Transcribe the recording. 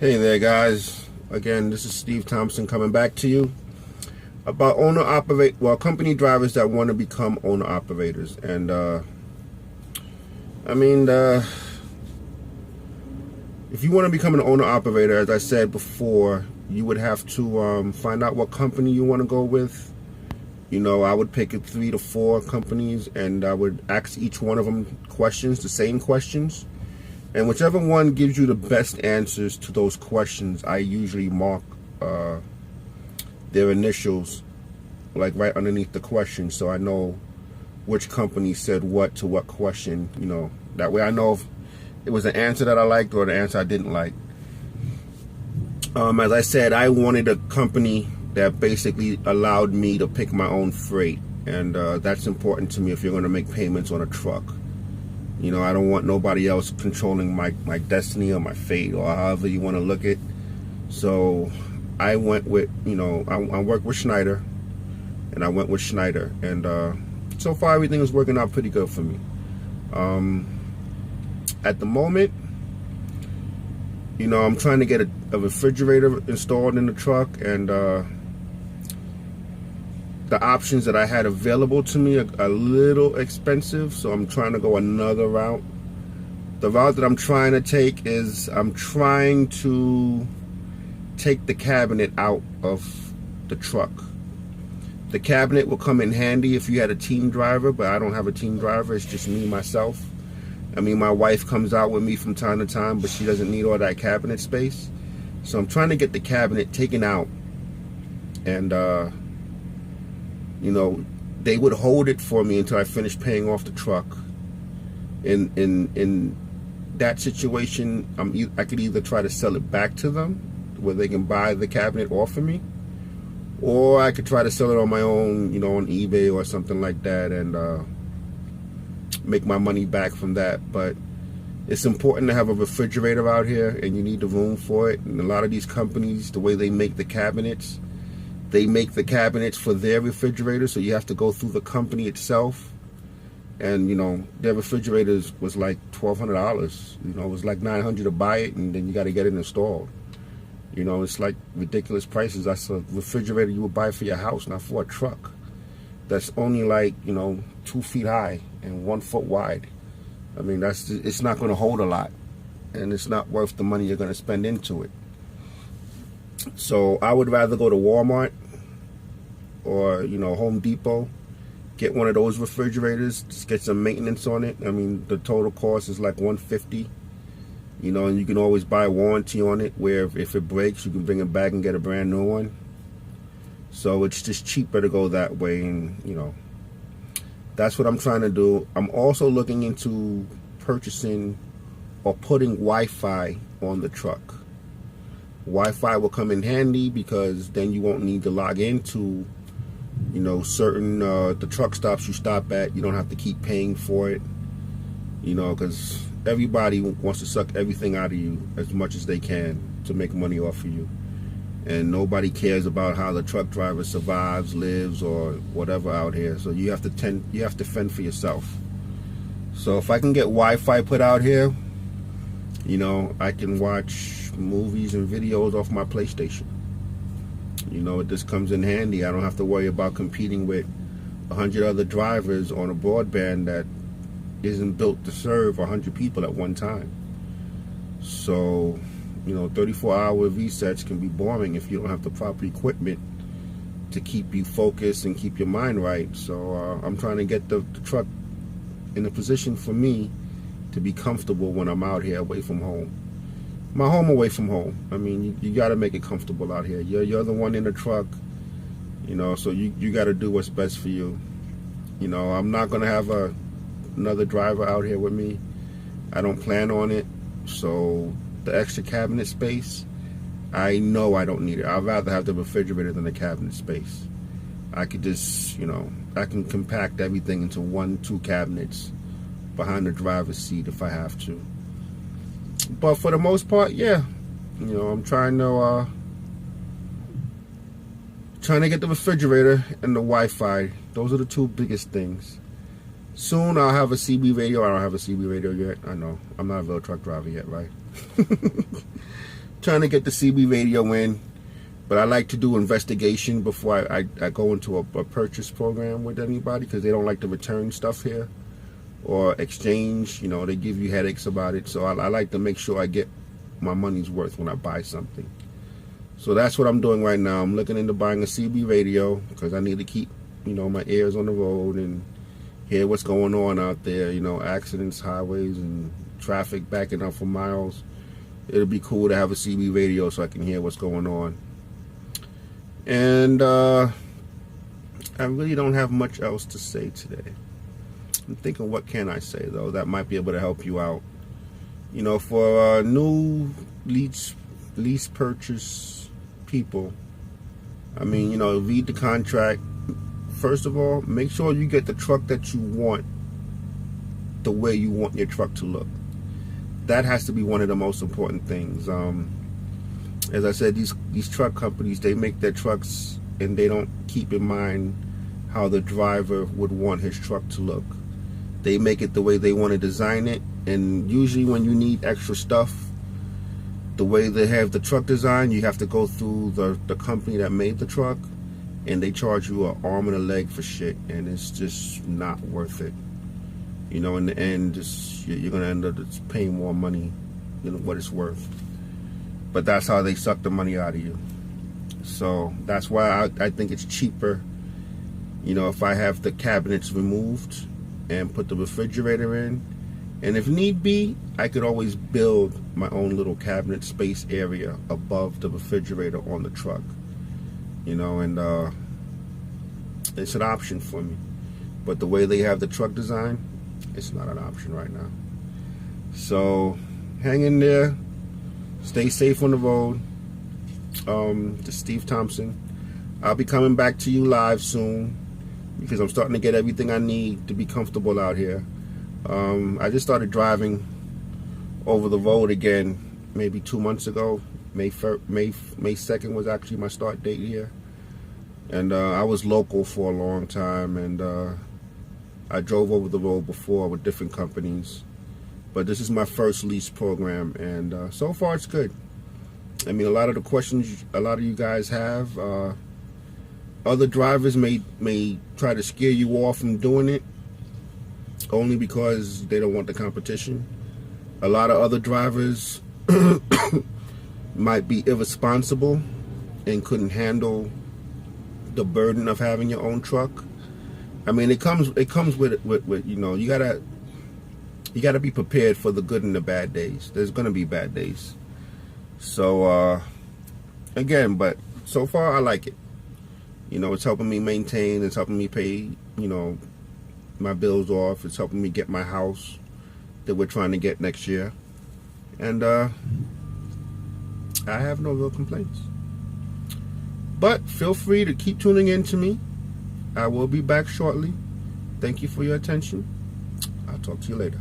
Hey there, guys. Again, this is Steve Thompson coming back to you about company drivers that want to become owner operators. And if you want to become an owner operator, as I said before, you would have to find out what company you want to go with. You know, I would pick 3 to 4 companies, and I would ask each one of them questions, the same questions. And whichever one gives you the best answers to those questions, I usually mark their initials, like right underneath the question, so I know which company said what to what question. You know, that way I know if it was an answer that I liked or the answer I didn't like. As I said, I wanted a company that basically allowed me to pick my own freight, and that's important to me if you're going to make payments on a truck. You know, I don't want nobody else controlling my destiny or my fate, or however you want to look at it. So I went with, you know, I work with Schneider, and I went with Schneider, and so far everything is working out pretty good for me. At the moment, you know, I'm trying to get a refrigerator installed in the truck, and the options that I had available to me are a little expensive, so I'm trying to go another route. The route that I'm trying to take is I'm trying to take the cabinet out of the truck. The cabinet will come in handy if you had a team driver, but I don't have a team driver. It's just me, myself. I mean, my wife comes out with me from time to time, but she doesn't need all that cabinet space. So I'm trying to get the cabinet taken out, and you know, they would hold it for me until I finished paying off the truck. In that situation, I could either try to sell it back to them, where they can buy the cabinet off of me, or I could try to sell it on my own, you know, on eBay or something like that, and make my money back from that. But it's important to have a refrigerator out here, and you need the room for it. And a lot of these companies, the way they make the cabinets, they make the cabinets for their refrigerator, so you have to go through the company itself. And, you know, their refrigerators was like $1,200. You know, it was like $900 to buy it, and then you got to get it installed. You know, it's like ridiculous prices. That's a refrigerator you would buy for your house, not for a truck. That's only like, you know, 2 feet high and 1 foot wide. I mean, it's not going to hold a lot, and it's not worth the money you're going to spend into it. So I would rather go to Walmart or, you know, Home Depot, get one of those refrigerators, just get some maintenance on it. I mean, the total cost is like $150, you know, and you can always buy a warranty on it, where if it breaks, you can bring it back and get a brand new one. So it's just cheaper to go that way, and, you know, that's what I'm trying to do. I'm also looking into purchasing or putting Wi-Fi on the truck. Wi-Fi will come in handy, because then you won't need to log into, you know, certain the truck stops you stop at. You don't have to keep paying for it, you know, because everybody wants to suck everything out of you as much as they can to make money off of you, and nobody cares about how the truck driver survives, lives, or whatever out here. So you have to fend for yourself. So if I can get Wi-Fi put out here, you know, I can watch movies and videos off my PlayStation. You know, it just comes in handy. I don't have to worry about competing with 100 other drivers on a broadband that isn't built to serve 100 people at one time. So, you know, 34-hour resets can be boring if you don't have the proper equipment to keep you focused and keep your mind right. So I'm trying to get the truck in a position for me to be comfortable when I'm out here away from home. My home away from home. I mean, you got to make it comfortable out here. You're the one in the truck, you know, so you got to do what's best for you. You know, I'm not going to have another driver out here with me. I don't plan on it. So the extra cabinet space, I know I don't need it. I'd rather have the refrigerator than the cabinet space. I could just, you know, I can compact everything into 1-2 cabinets behind the driver's seat if I have to. But for the most part, yeah, you know, I'm trying to get the refrigerator and the Wi-Fi. Those are the 2 biggest things. Soon I'll have a CB radio. I don't have a CB radio yet. I know. I'm not a real truck driver yet, right? trying to get the CB radio in, but I like to do investigation before I go into a purchase program with anybody, because they don't like to return stuff here or exchange. You know, they give you headaches about it. So I like to make sure I get my money's worth when I buy something. So that's what I'm doing right now. I'm looking into buying a CB radio because I need to keep, you know, my ears on the road and hear what's going on out there. You know, accidents, highways, and traffic backing up for miles. It'll be cool to have a CB radio so I can hear what's going on. And I really don't have much else to say today. I'm thinking, what can I say, though, that might be able to help you out. You know, for new lease purchase people, I mean, you know, read the contract. First of all, make sure you get the truck that you want the way you want your truck to look. That has to be one of the most important things. As I said, these truck companies, they make their trucks and they don't keep in mind how the driver would want his truck to look. They make it the way they want to design it, and usually when you need extra stuff, the way they have the truck design, you have to go through the company that made the truck, and they charge you an arm and a leg for shit, and it's just not worth it. You know, in the end, you're going to end up just paying more money than what it's worth. But that's how they suck the money out of you. So that's why I think it's cheaper, you know, if I have the cabinets removed and put the refrigerator in. And if need be, I could always build my own little cabinet space area above the refrigerator on the truck. You know, and it's an option for me. But the way they have the truck design, it's not an option right now. So hang in there. Stay safe on the road. This is Steve Thompson. I'll be coming back to you live soon because I'm starting to get everything I need to be comfortable out here. I just started driving over the road again maybe 2 months ago. May 2nd was actually my start date here. And I was local for a long time, and I drove over the road before with different companies. But this is my first lease program, and so far it's good. I mean, a lot of the questions a lot of you guys have, other drivers may try to scare you off from doing it only because they don't want the competition. A lot of other drivers might be irresponsible and couldn't handle the burden of having your own truck. I mean, it comes with you know, you gotta be prepared for the good and the bad days. There's gonna be bad days. So again, but so far I like it. You know, it's helping me maintain, it's helping me pay, you know, my bills off, it's helping me get my house that we're trying to get next year. And I have no real complaints. But feel free to keep tuning in to me. I will be back shortly. Thank you for your attention. I'll talk to you later.